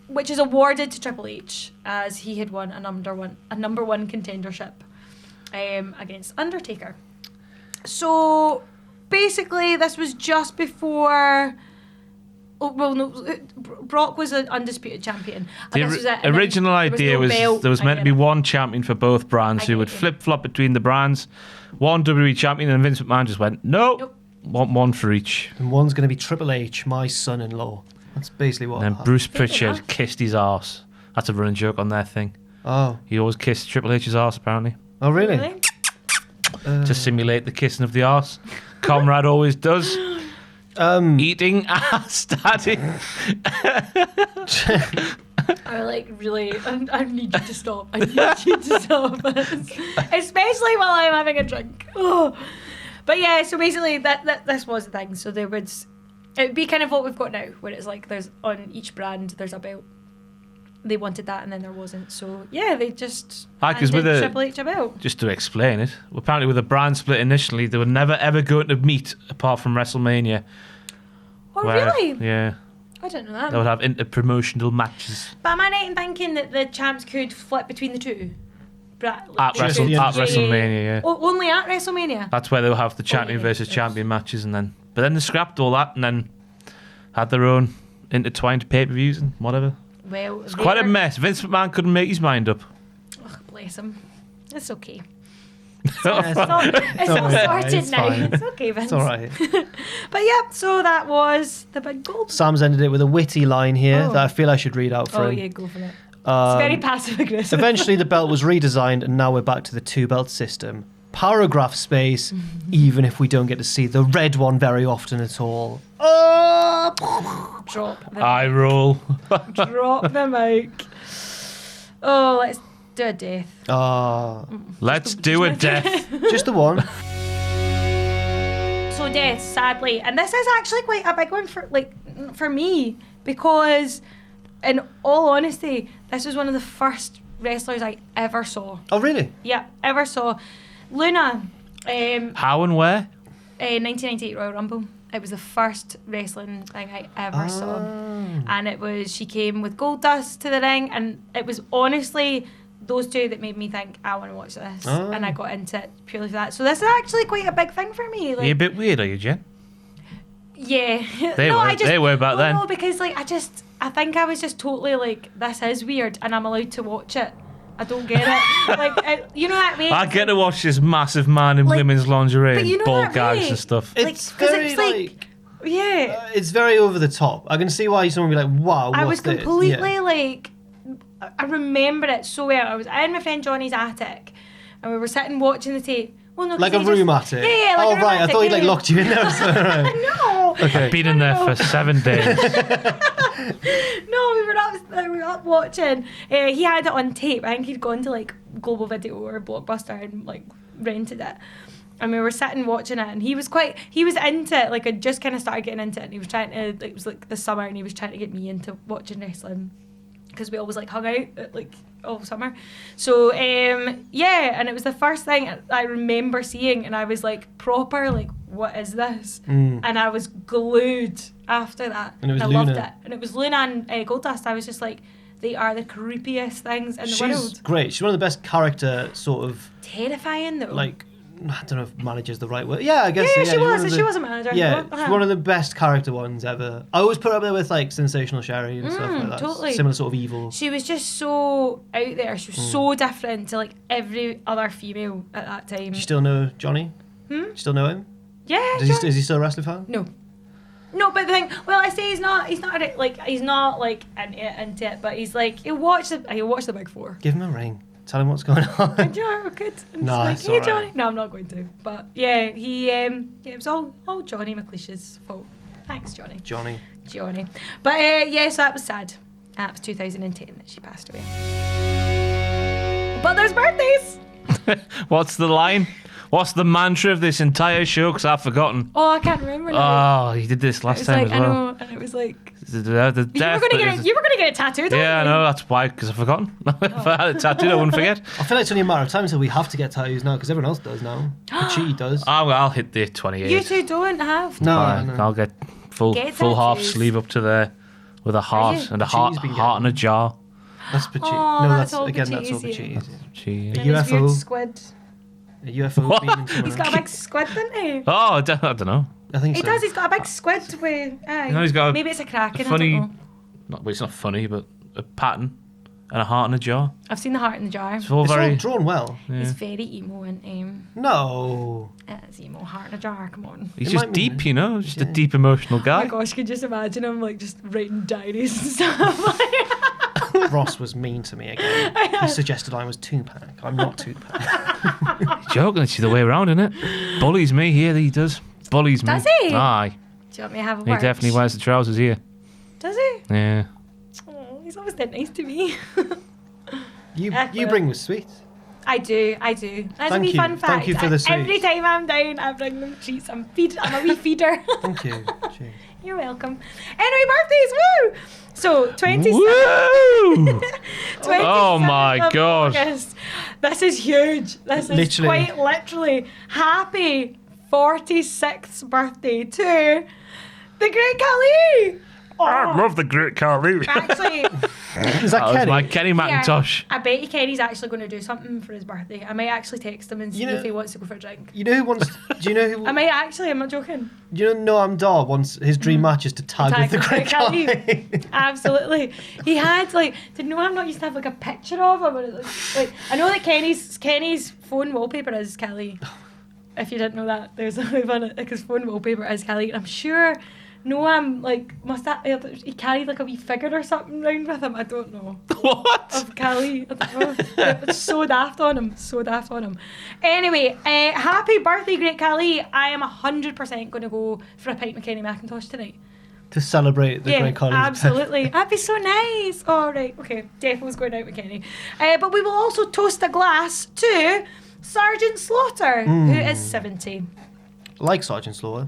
which is awarded to Triple H as he had won a number one contendership against Undertaker. So basically, this was just before. Oh, well, no, Brock was an undisputed champion. The And this was it, and then original idea no was belt. there was meant to be one champion for both brands I who get would you. flip-flop between the brands. One WWE champion, and Vince McMahon just went, nope. Want one for each. And one's going to be Triple H, my son-in-law. That's basically what And then happened. Bruce Fair Pritchard enough. kissed his arse. That's a running joke on their thing. Oh. He always kissed Triple H's arse, apparently. Oh, really? Really? To simulate the kissing of the arse. Comrade always does. Eating ass, daddy. I like really. I need you to stop. I need you to stop, especially while I'm having a drink. Oh. But yeah, so basically this was the thing. So it would be kind of what we've got now, where it's like there's on each brand there's a belt. They wanted that and then there wasn't. So yeah, they just Because handed with Triple H a belt. just to explain it, apparently with the brand split initially, they were never ever going to meet apart from WrestleMania. Oh where- really? Yeah. I didn't know that. They would have inter-promotional matches. But am I right in thinking that the champs could flip between the two? At Just the- WrestleMania, yeah. Oh, only at WrestleMania? That's where they'll have the champion yeah, versus yes. champion matches, but then they scrapped all that and then had their own intertwined pay-per-views and whatever. Well, It's quite a mess. Vince McMahon couldn't make his mind up. Ugh, bless him. It's okay. Yeah, It's all sorted It's now. fine. It's okay, Vince. It's all right. But yeah, so that was the big gold. Sam's ended it with a witty line here Oh. that I feel I should read out for Oh him. yeah, go for it. It's very passive aggressive. Eventually, the belt was redesigned, and now we're back to the two-belt system. Paragraph space, even if we don't get to see the red one very often at all. Drop the Eye roll. drop the mic. Oh, let's do a death. Let's do a death. Just the one. So death, sadly, and this is actually quite a big one for me because, in all honesty, this was one of the first wrestlers I ever saw. Oh, really? Yeah, ever saw. Luna, How and where? 1998 Royal Rumble. It was the first wrestling thing I ever saw, and she came with Goldust to the ring, and it was honestly those two that made me think I want to watch this, and I got into it purely for that. So this is actually quite a big thing for me. Are you a bit weird, are you, Jen? Yeah, They were back then. No, because I think I was just totally like, this is weird, and I'm allowed to watch it. I don't get it. You know that way. I get to watch this massive man in Like, women's lingerie but and you know ball that gags way. and stuff. It's 'cause very it's like- Yeah. it's very over the top. I can see why someone would be like, "Wow, what's I was this?" completely Yeah. like, I remember it so well. I was in my friend Johnny's attic, and we were sitting watching the tape. Well, no, 'cause Like a he room just, attic. Yeah, like oh a room right, I attic, thought he'd yeah. like locked you in there. So, right. No. Okay. Been in there for 7 days. No, we were up watching. He had it on tape. I think he'd gone to like Global Video or Blockbuster and like rented it. And we were sitting watching it, and he was into it. Like I just kind of started getting into it, and he was trying to. It was like the summer, and he was trying to get me into watching wrestling because we always like hung out at, like all summer. So yeah, and it was the first thing I remember seeing, and I was like proper like, what is this? And I was glued after that. And it was I loved Luna. it, and it was Luna and Goldust. I was just like, they are the creepiest things in the She's world. great. She's one of the best character sort of Terrifying though. like I don't know if manager is the right word. Yeah, I guess. Yeah, she was. She was a manager. Yeah, one of the best character ones ever. I always put her up there with like Sensational Sherry and stuff like that. Totally. Similar sort of evil. She was just so out there. She was so different to like every other female at that time. Do you still know Johnny? Do you still know him? Yeah. Is he still a wrestling fan? No. No, but the thing, well, I say he's not into it, but he's like, he'll watch the Big Four. Give him a ring. Tell him what's going on. Yeah, we could. No, like, it's hey, all Johnny. right. No, I'm not going to. But yeah, it was all Johnny McLeish's fault. Thanks, Johnny. Johnny. But yeah, so that was sad. That was 2010 that she passed away. But there's birthdays. What's the line? What's the mantra of this entire show? Because I've forgotten. Oh, I can't remember now. Oh, you did this last It was time like, as well. I know, and it was like... The You were going to get it tattooed, Yeah, I weren't you? know, that's why, because I've forgotten. If I had it tattooed, I wouldn't forget. I feel like it's only a matter of time until we have to get tattoos now because everyone else does now. Pachi does. I'll hit the 28. You two don't have to. No, Alright, no. I'll get full Get half tattoos. sleeve up to there with a heart you? and a Pachi's been heart and a jar. That's Pachi. Oh, no, that's that's all again. That's all Pachi's, yeah. Pachi. Gee. And his weird UFO. squid. A UFO What? beaming someone He's got a else. big squid, doesn't he? Oh, I don't know. I think He so. does. He's got a big squid with. Aye. No, he's got a Maybe it's a kraken. funny- I don't know. Well, it's not funny, but a pattern and a heart and a jar. I've seen the heart in the jar. It's all It's all very. drawn well. It's Yeah. very emo and No. it's emo heart in a jar. Come on. He's It just might be- deep, you know. Just a yeah. deep emotional Oh guy. my gosh, could just imagine him like just writing diaries and stuff. Ross was mean to me again. He suggested I was Tupac. I'm not Tupac. Joking, it's the way around, isn't it? Bullies me here. He does. Bullies me. Does he? Aye. Do you want me to have a He word? definitely wears the trousers here. Does he? Yeah. Oh, he's always that nice to me. You Excellent. bring the sweets. I do. That's a Thank wee you. fun fact. Thank you for the sweets. Every time I'm down, I bring them treats. I'm a wee feeder. Thank you. Cheers. You're welcome. Anyway, birthdays, woo! So, 27th Woo! Oh 27th my of God. August. This is huge. This is Literally. quite literally happy 46th birthday to the Great Khali. I love the Great Khali. Actually, Is that That was Kenny? my Kenny McIntosh. I bet you Kenny's actually going to do something for his birthday. I might actually text him and see You know- if he wants to go for a drink. You know who wants? Do you know who? I might actually. I'm not joking. You know Noam Dar wants his dream match is to tag with the Great Khali. Absolutely. He had did Noam not used to have like a picture of him? Or, like I know that Kenny's phone wallpaper is Kelly. If you didn't know that, there's like his phone wallpaper is Kelly. And I'm sure Noam must have he carried like a wee figure or something round with him. I don't know. What? Of Kelly. I don't know. It's so daft on him. So daft on him. Anyway, happy birthday, Great Khali. I am 100% going to go for a pint with Kenny McIntosh tonight. To celebrate the Great Khali's absolutely. That'd be so nice. All right, okay. Defo's going out with Kenny. But we will also toast a glass to Sergeant Slaughter, who is 70. Like Sergeant Slaughter.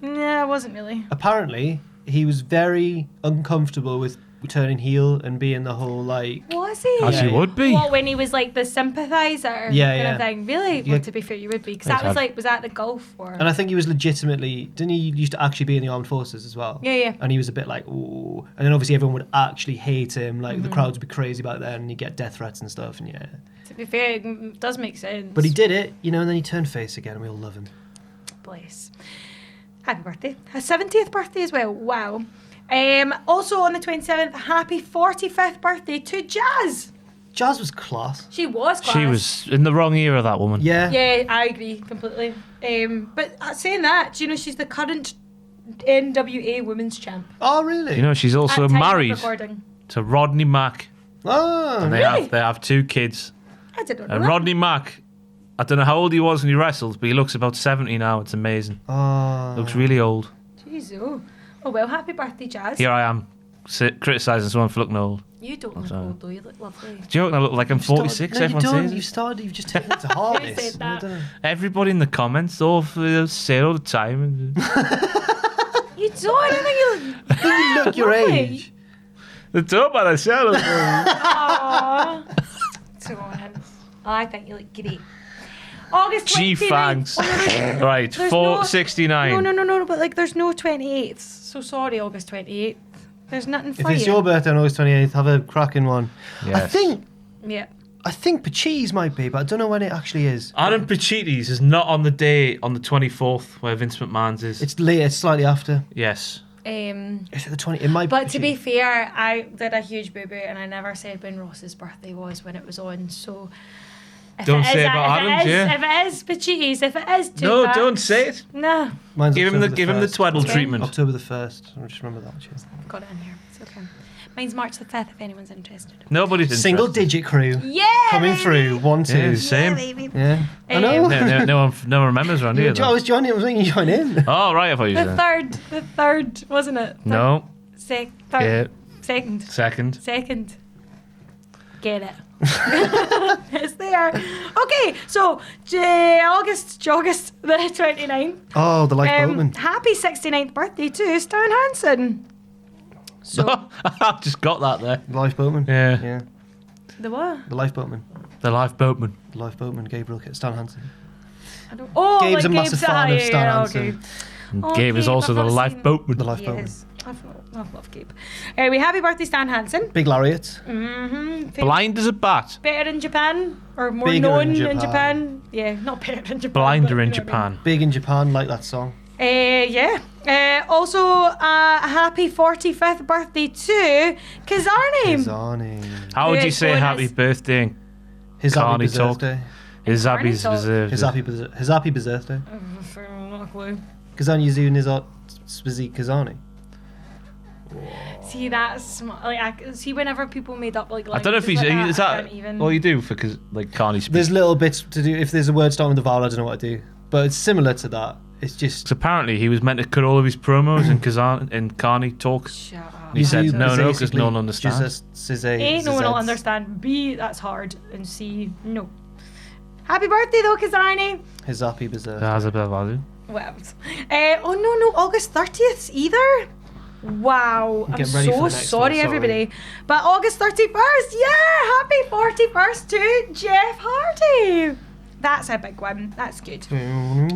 Yeah, I wasn't really. Apparently, he was very uncomfortable with turning heel and being the whole Was he? As you Yeah. would be. What, when he was like the sympathiser Yeah, kind yeah. of thing? Really? Yeah. Well, to be fair, you would be. Because that was was that the Gulf War? And I think he was legitimately, didn't he used to actually be in the armed forces as well? Yeah, yeah. And he was a bit like, ooh. And then obviously everyone would actually hate him. Like the crowds would be crazy about that and he'd get death threats and stuff. And yeah. To be fair, it does make sense. But he did it, and then he turned face again and we all love him. Bless. Happy birthday. His 70th birthday as well. Wow. Also on the 27th, happy 45th birthday to Jazz. Jazz was class. She was class. She was in the wrong era, that woman. Yeah. Yeah, I agree completely. But saying that, do you know she's the current NWA Women's Champ? Oh, really? You know, she's also At time of married recording. to Rodney Mack. Oh, And Really? they have 2 kids. I didn't know And that. Rodney Mack, I don't know how old he was when he wrestled, but he looks about 70 now. It's amazing. oh. Looks really old. Jeez, oh well, happy birthday, Jazz. Here I am, criticising someone for looking old. You don't look sorry. old though, you look lovely. Joking, I look like I'm 46. No, you Everyone don't. says it. You've just taken it to heart. Who this. said that? I don't know. Everybody in the comments all say it all the time. You don't, I think you look You look your lovely. age. The top of the cell. Aww. I think you look great. August 29th. G-fangs. Oh, no, no. Right, There's 469. No, but there's no 28th. So sorry, August 28th. There's nothing If for it's you. your birthday on August 28th, have a cracking one. I Yes. think Yeah. I think Pachi's might be, but I don't know when it actually is. Adam Pacitti is not on the day on the 24th where Vince McMahon's is. It's late. It's slightly after. Yes. Is it the 20? It might. But to be fair, I did a huge boo-boo and I never said when Ross's birthday was when it was on. So Don't say about Adam's, yeah. If it is Pachi's, if it is No, throwbacks, don't say it. No. Mine's Give him the October 1st. twaddle Okay. treatment. October the 1st. I just remember that. Cheers. Got it in here. It's okay. Mine's March the 5th if anyone's interested. Nobody's interested. Single digit crew. Yeah, Coming baby. through. 1, 2. Yeah, same. Yeah, baby. Yeah. I know. No one remembers around here. I though. was joining. I was thinking you join in. Oh, right, I thought you The said. third, wasn't it? No. Third. Yeah. Second. Second. Get it. It's there. Okay, so August the 29th. Oh, the lifeboatman. Happy 69th birthday to Stan Hansen. So I've just got that there. The lifeboatman. Yeah. Yeah. the what? The lifeboatman. The lifeboatman. The lifeboatman. Gabriel Stan Hansen. I don't. Oh, Gabe's like a massive fan of Stan Hansen. And Gabe is Okay, also the I've not seen- lifeboatman. The lifeboatman. Yes, I love Gabe. Anyway, happy birthday, Stan Hansen. Big lariat. Mm-hmm. Blind as a bat. Better in Japan, or more Bigger known in in Japan. Japan. Yeah, not better in Japan. Blinder but in you know what I mean. Japan. Big in Japan, like that song. Yeah. Also, happy 45th birthday to Kazarni. Kazani. How would you Yeah, say bonus. happy birthday? His happy Carney talk. birthday. His happy's talk. reserved. His happy birthday. Not a clue. Kazani Yuzu Nizot Spizi Kazani. See, that's like see whenever people made up like. I don't know if he's. like Is I that can't even. all you do for like Carney speak? There's little bits to do. If there's a word starting with the vowel, I don't know what to do. But it's similar to that. It's just. So apparently he was meant to cut all of his promos in Kazan in Carney talk. Shut up. He said Yuzu no, is because basically no one understands. just A, no one will understand. B, that's hard. And C, no. Happy birthday though, Kazarni. His happy birthday. Has a bit of value. Well, oh no, August 30th either. Wow, I'm Get ready for so the next one, sorry, everybody. But August 31st, yeah, happy 41st to Jeff Hardy. That's a big one. That's good. Sharing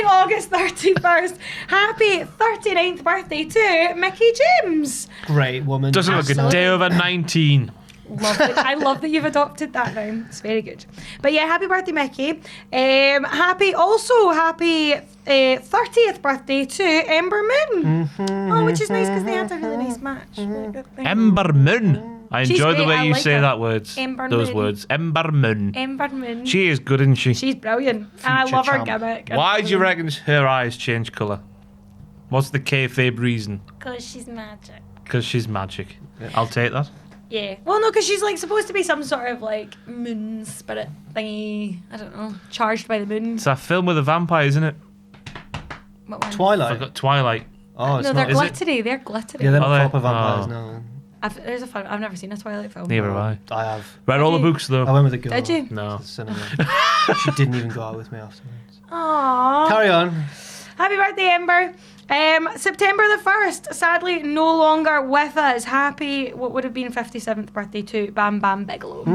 August 31st, happy 39th birthday to Mickey James. Great woman. Doesn't look a Absolutely. day over 19. Love it. I love that you've adopted that now. It's very good. But yeah, happy birthday, Mickey. Happy 30th birthday to Ember Moon. Oh, which is nice because they had a really nice match. Really good thing. Ember Moon. I She's enjoy the great, way I you like say her. that words. Ember Those Moon. words. Ember Moon. Ember Moon. She is good, isn't she? She's brilliant. And I Future love her champ. gimmick. Why do you reckon her eyes change colour? What's the kayfabe reason? Because she's magic. Because she's magic. I'll take that. Yeah. Well, no, because she's like supposed to be some sort of like moon spirit thingy. I don't know. Charged by the moon. It's that film with a vampire, isn't it? What one? Twilight. Forgot Twilight. Oh, it's No, not. they're glittery. They're glittery. Yeah, they're Are they? proper vampires Oh. now. There's a fun. I've never seen a Twilight film. Neither have I. I have. Read all the Did you? books though. I went with a girl. Did you? No. To the cinema. She didn't even go out with me afterwards. Aww. Carry on. Happy birthday, Ember. September the 1st, sadly no longer with us. Happy, what would have been 57th birthday to Bam Bam Bigelow.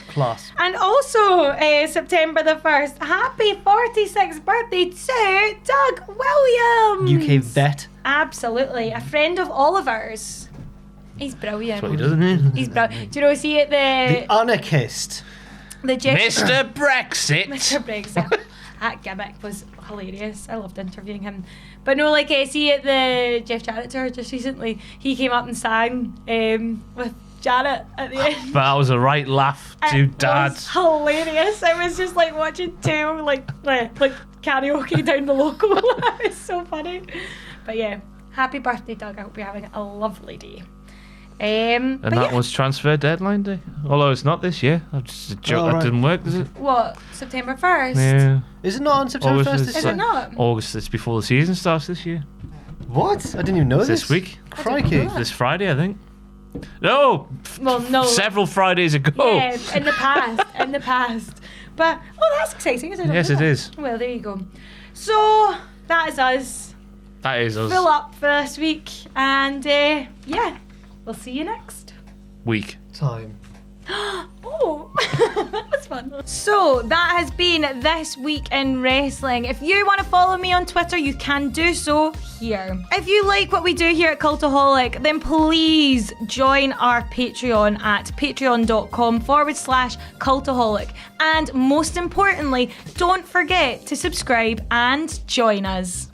Class. And also, September the 1st, happy 46th birthday to Doug Williams. UK vet. Absolutely, a friend of Oliver's. He's brilliant. That's what he does, isn't he? He's brilliant. Do you know, see at The the anarchist. Jeff... Mr. Brexit. Mr. Brexit. That gimmick was hilarious. I loved interviewing him. But no, like, see at the Jeff Jarrett tour just recently, he came up and sang with Jarrett at the end. But that was a right laugh to It Dad. was hilarious. I was just like watching two like karaoke down the local. It was so funny. But yeah, happy birthday, Doug. I hope you're having a lovely day. And but that yeah. was transfer deadline day. Although it's not this year. That's just a joke. Oh, That right. didn't work, does it? What, September 1st? Yeah. Is it not on September August 1st? is Is it not? August. It's before the season starts this year. What? I didn't even know It's this. this week. Crikey. know. This Friday, I think. No. Well, no. Several Fridays ago. Yeah, in the past. In the past. But, oh, that's exciting. Isn't it? Yes, it is. Well, there you go. So, that is us. That is us. Fill up for this week. And, yeah, we'll see you next. Week. Time. Oh, that was fun. So that has been This Week in Wrestling. If you want to follow me on Twitter, you can do so here. If you like what we do here at Cultaholic, then please join our Patreon at patreon.com/Cultaholic. And most importantly, don't forget to subscribe and join us.